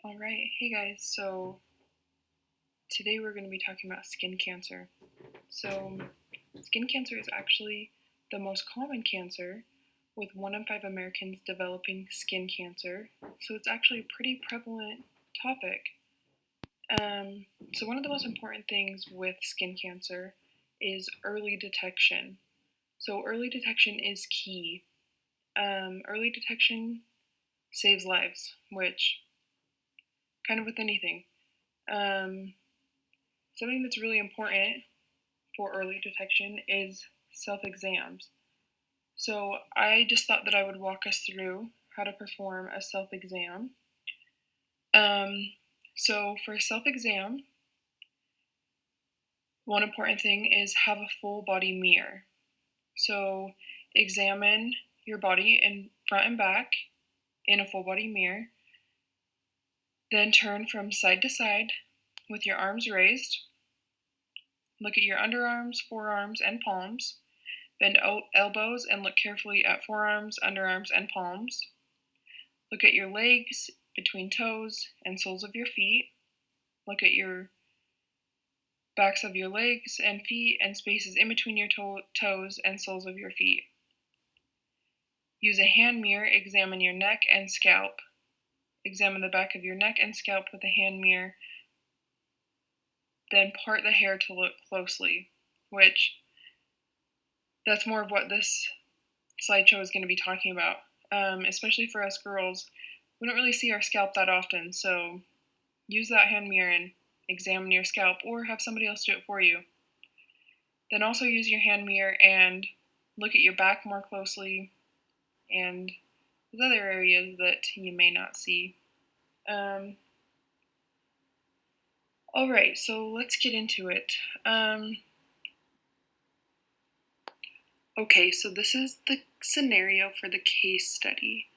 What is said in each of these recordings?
All right, hey guys, so today we're going to be talking about skin cancer. So, skin cancer is actually the most common cancer, with 1 in 5 Americans developing skin cancer. So, it's actually a pretty prevalent topic. So, one of the most important things with skin cancer is early detection. So, early detection is key. Early detection saves lives, which, kind of with anything. Something that's really important for early detection is self-exams. So I just thought that I would walk us through how to perform a self-exam. So for a self-exam, one important thing is have a full body mirror. So examine your body in front and back in a full body mirror. Then turn from side to side with your arms raised. Look at your underarms, forearms, and palms. Bend elbows and look carefully at forearms, underarms, and palms. Look at your legs, between toes and soles of your feet. Look at your backs of your legs and feet and spaces in between your toes and soles of your feet. Use a hand mirror, examine your neck and scalp. Examine the back of your neck and scalp with a hand mirror. Then part the hair to look closely, which that's more of what this slideshow is going to be talking about. Especially for us girls, we don't really see our scalp that often, so use that hand mirror and examine your scalp, or have somebody else do it for you. Then also use your hand mirror and look at your back more closely and those other areas that you may not see. Alright, so let's get into it. Okay, so this is the scenario for the case study.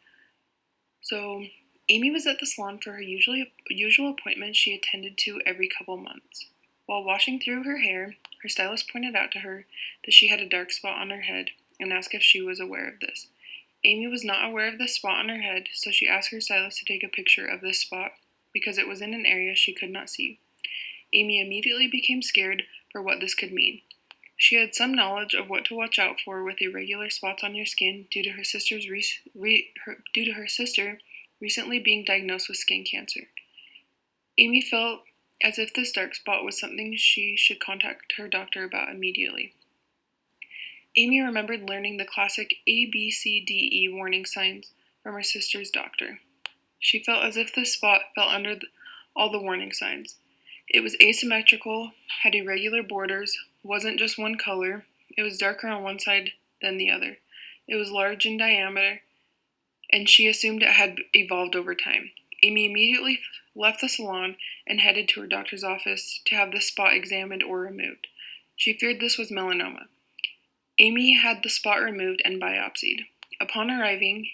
So Amy was at the salon for her usual appointment she attended to every couple months. While washing through her hair, her stylist pointed out to her that she had a dark spot on her head and asked if she was aware of this. Amy was not aware of this spot on her head, so she asked her stylist to take a picture of this spot because it was in an area she could not see. Amy immediately became scared for what this could mean. She had some knowledge of what to watch out for with irregular spots on your skin due to her sister recently being diagnosed with skin cancer. Amy felt as if this dark spot was something she should contact her doctor about immediately. Amy remembered learning the classic A, B, C, D, E warning signs from her sister's doctor. She felt as if this spot fell under all the warning signs. It was asymmetrical, had irregular borders, wasn't just one color, it was darker on one side than the other. It was large in diameter, and she assumed it had evolved over time. Amy immediately left the salon and headed to her doctor's office to have the spot examined or removed. She feared this was melanoma. Amy had the spot removed and biopsied. Upon arriving,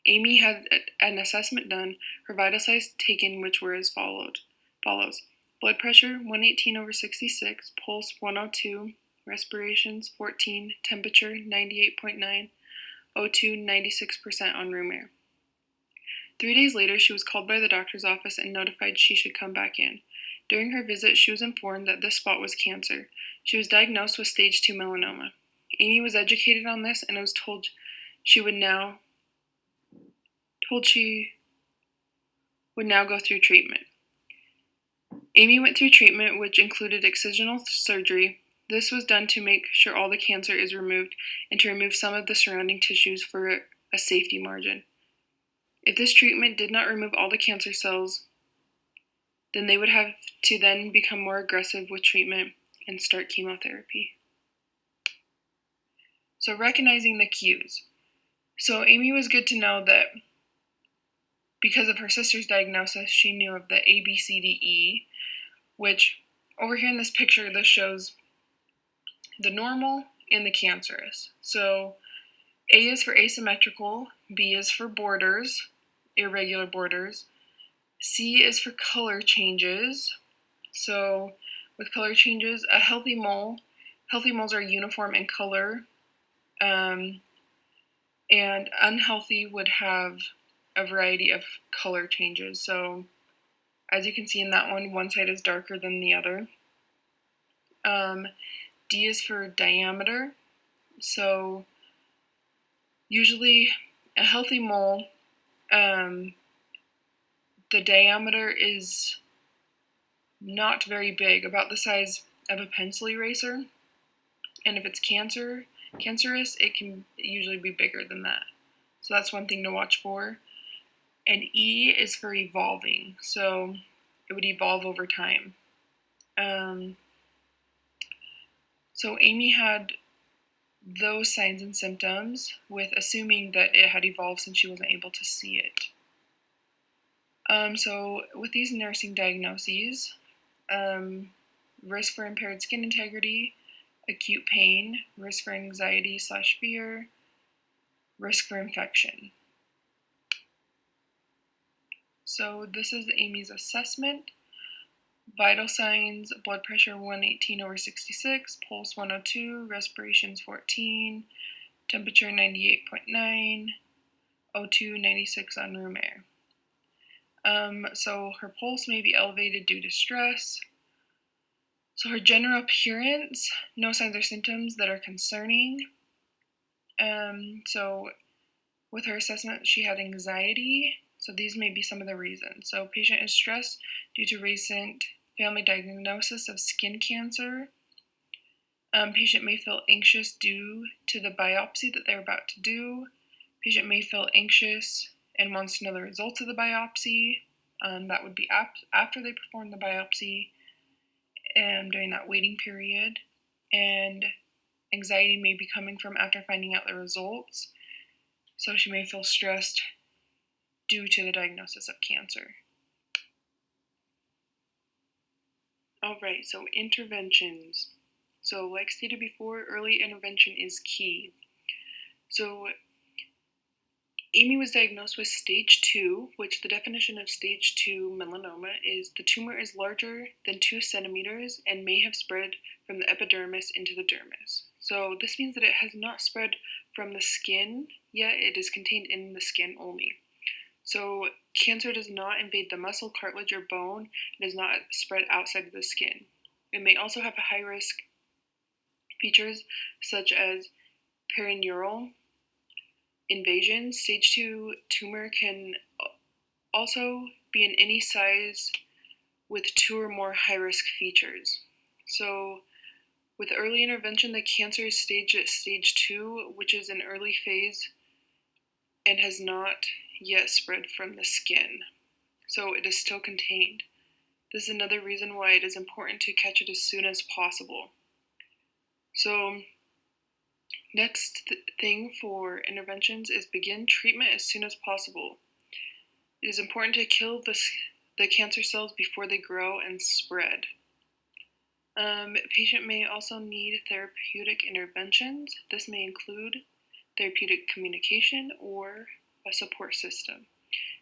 Amy had an assessment done, her vital signs taken, which were as follows. Blood pressure 118/66, pulse 102, respirations 14, temperature 98.9, O2 96% on room air. 3 days later, she was called by the doctor's office and notified she should come back in. During her visit, she was informed that this spot was cancer. She was diagnosed with stage 2 melanoma. Amy was educated on this and was told she would now go through treatment. Amy went through treatment, which included excisional surgery. This was done to make sure all the cancer is removed and to remove some of the surrounding tissues for a safety margin. If this treatment did not remove all the cancer cells, then they would have to then become more aggressive with treatment and start chemotherapy. So recognizing the cues. So Amy was good to know that because of her sister's diagnosis, she knew of the A, B, C, D, E, which over here in this picture, this shows the normal and the cancerous. So A is for asymmetrical, B is for borders, irregular borders, C is for color changes. So with color changes, healthy moles are uniform in color, and unhealthy would have a variety of color changes. So As you can see in that one side is darker than the other. D is for diameter. So usually a healthy mole, the diameter is not very big, about the size of a pencil eraser. And if it's cancerous, it can usually be bigger than that. So that's one thing to watch for. And E is for evolving, so it would evolve over time. So Amy had those signs and symptoms, with assuming that it had evolved since she wasn't able to see it. So with these nursing diagnoses, risk for impaired skin integrity, acute pain, risk for anxiety/fear, risk for infection. So this is Amy's assessment. Vital signs: blood pressure 118/66, pulse 102, respirations 14, temperature 98.9, O2 96 on room air. So her pulse may be elevated due to stress. So her general appearance, no signs or symptoms that are concerning. So with her assessment, she had anxiety. So these may be some of the reasons. So patient is stressed due to recent family diagnosis of skin cancer. Patient may feel anxious due to the biopsy that they're about to do. Patient may feel anxious and wants to know the results of the biopsy. That would be after they perform the biopsy and during that waiting period. And anxiety may be coming from after finding out the results. So she may feel stressed due to the diagnosis of cancer. All right, so interventions. So like stated before, early intervention is key. So Amy was diagnosed with stage 2, which the definition of stage 2 melanoma is the tumor is larger than 2 centimeters and may have spread from the epidermis into the dermis. So this means that it has not spread from the skin yet, it is contained in the skin only. So cancer does not invade the muscle, cartilage, or bone. It does not spread outside of the skin. It may also have high risk features such as perineural invasion. Stage 2 tumor can also be in any size with 2 or more high risk features. So with early intervention, the cancer is staged at stage 2, which is an early phase and has not yet spread from the skin. So it is still contained. This is another reason why it is important to catch it as soon as possible. So next thing for interventions is begin treatment as soon as possible. It is important to kill the cancer cells before they grow and spread. A patient may also need therapeutic interventions. This may include therapeutic communication or a support system.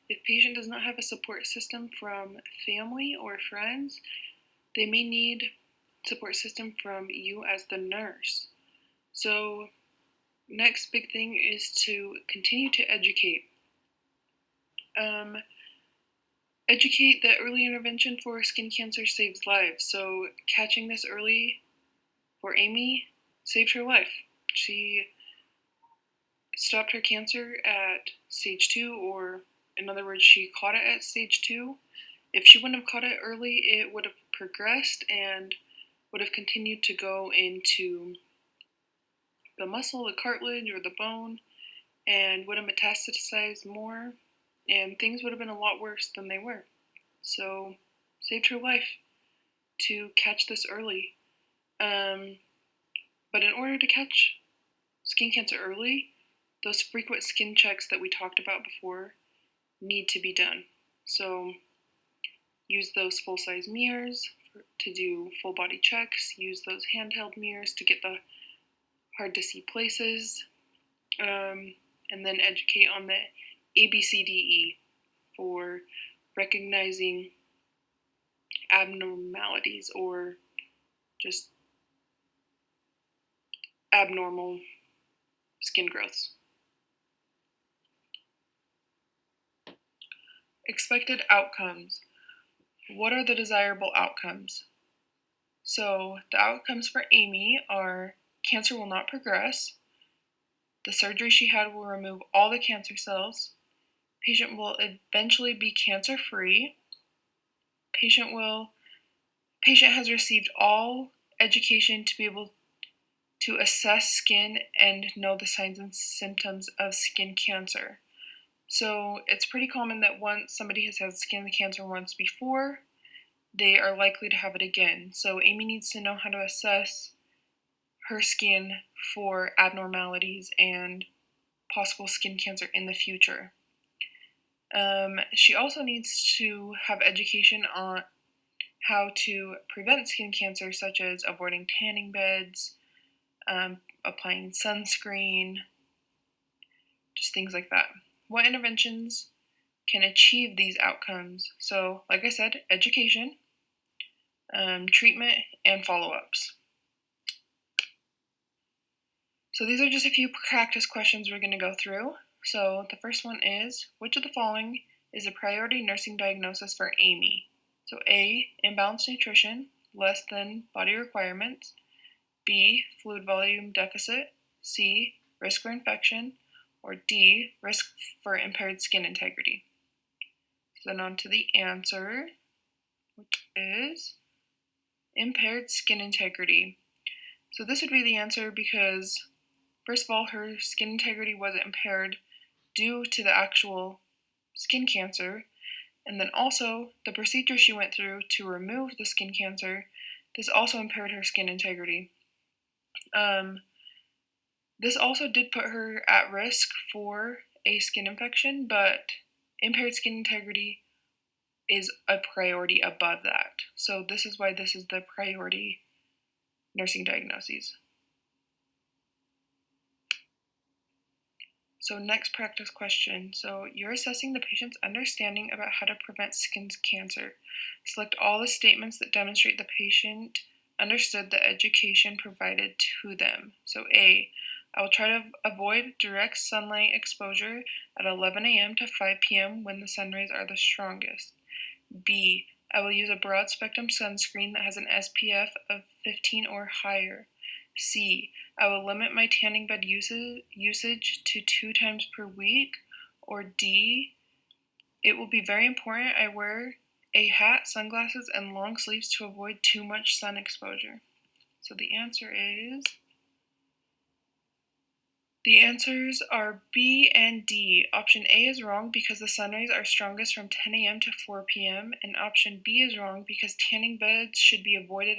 If patient does not have a support system from family or friends, they may need support system from you as the nurse. So next big thing is to continue to educate. Educate that early intervention for skin cancer saves lives. So catching this early for Amy saved her life. She stopped her cancer at stage 2, or in other words, she caught it at stage 2. If she wouldn't have caught it early, it would have progressed and would have continued to go into the muscle, the cartilage, or the bone, and would have metastasized more, and things would have been a lot worse than they were. So, saved her life to catch this early. But in order to catch skin cancer early, those frequent skin checks that we talked about before need to be done. So, use those full-size mirrors to do full body checks. Use those handheld mirrors to get the hard to see places. And then educate on the ABCDE for recognizing abnormalities or just abnormal skin growths. Expected outcomes. what are the desirable outcomes? So the outcomes for Amy are cancer will not progress, the surgery she had will remove all the cancer cells, patient will eventually be cancer-free, patient has received all education to be able to assess skin and know the signs and symptoms of skin cancer. So it's pretty common that once somebody has had skin cancer once before, they are likely to have it again. So Amy needs to know how to assess her skin for abnormalities and possible skin cancer in the future. She also needs to have education on how to prevent skin cancer, such as avoiding tanning beds, applying sunscreen, just things like that. What interventions can achieve these outcomes? So, like I said, education, treatment, and follow-ups. So these are just a few practice questions we're going to go through. So the first one is, which of the following is a priority nursing diagnosis for Amy? So A, imbalanced nutrition, less than body requirements. B, fluid volume deficit. C, risk for infection. Or D, risk for impaired skin integrity. So then on to the answer, which is impaired skin integrity. So this would be the answer because, first of all, her skin integrity wasn't impaired due to the actual skin cancer, and then also the procedure she went through to remove the skin cancer, this also impaired her skin integrity. This also did put her at risk for a skin infection, but impaired skin integrity is a priority above that. So this is why this is the priority nursing diagnoses. So next practice question. So you're assessing the patient's understanding about how to prevent skin cancer. Select all the statements that demonstrate the patient understood the education provided to them. So A, I will try to avoid direct sunlight exposure at 11 a.m. to 5 p.m. when the sun rays are the strongest. B, I will use a broad spectrum sunscreen that has an SPF of 15 or higher. C, I will limit my tanning bed usage to 2 times per week. Or D, it will be very important I wear a hat, sunglasses, and long sleeves to avoid too much sun exposure. So the answers are B and D. Option A is wrong because the sun rays are strongest from 10 a.m. to 4 p.m. And option B is wrong because tanning beds should be avoided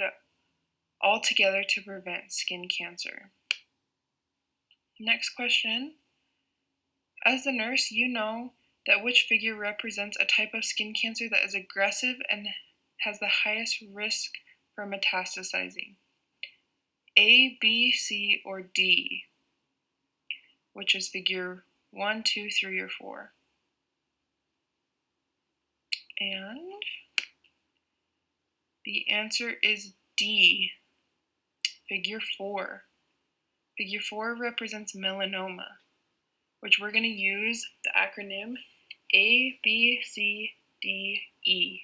altogether to prevent skin cancer. Next question. As the nurse, you know that which figure represents a type of skin cancer that is aggressive and has the highest risk for metastasizing. A, B, C, or D, which is figure 1, 2, 3, or 4. And the answer is D, figure 4. Figure 4 represents melanoma, which we're going to use the acronym A, B, C, D, E.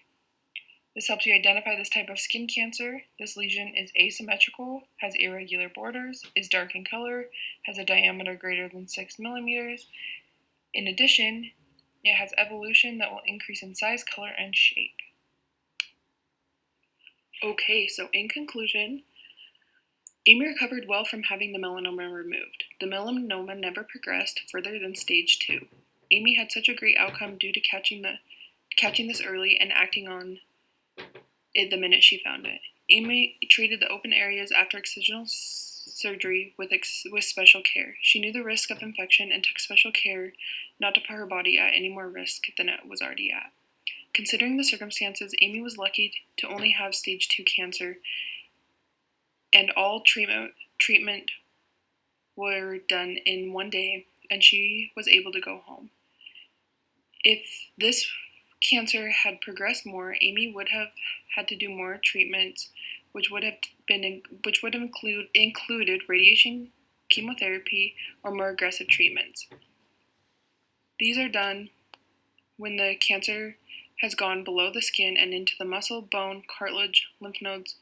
This helps you identify this type of skin cancer. This lesion is asymmetrical, has irregular borders, is dark in color, has a diameter greater than 6 millimeters. In addition, it has evolution that will increase in size, color, and shape. Okay, so in conclusion, Amy recovered well from having the melanoma removed. The melanoma never progressed further than stage 2. Amy had such a great outcome due to catching this early and acting on it the minute she found it. Amy treated the open areas after excisional surgery with special care. She knew the risk of infection and took special care not to put her body at any more risk than it was already at. Considering the circumstances, Amy was lucky to only have stage 2 cancer, and all treatment were done in 1 day, and she was able to go home. If this cancer had progressed more, Amy would have had to do more treatments, which would have included radiation, chemotherapy, or more aggressive treatments. These are done when the cancer has gone below the skin and into the muscle, bone, cartilage, lymph nodes,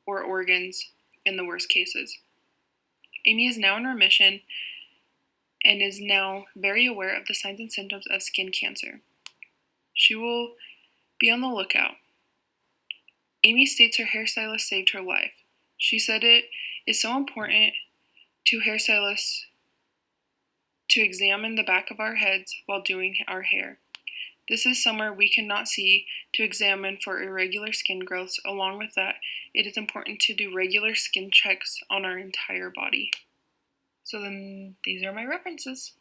or organs in the worst cases. Amy is now in remission and is now very aware of the signs and symptoms of skin cancer. She will be on the lookout. Amy states her hairstylist saved her life. She said it is so important to hairstylists to examine the back of our heads while doing our hair. This is somewhere we cannot see to examine for irregular skin growths. Along with that, it is important to do regular skin checks on our entire body. So then these are my references.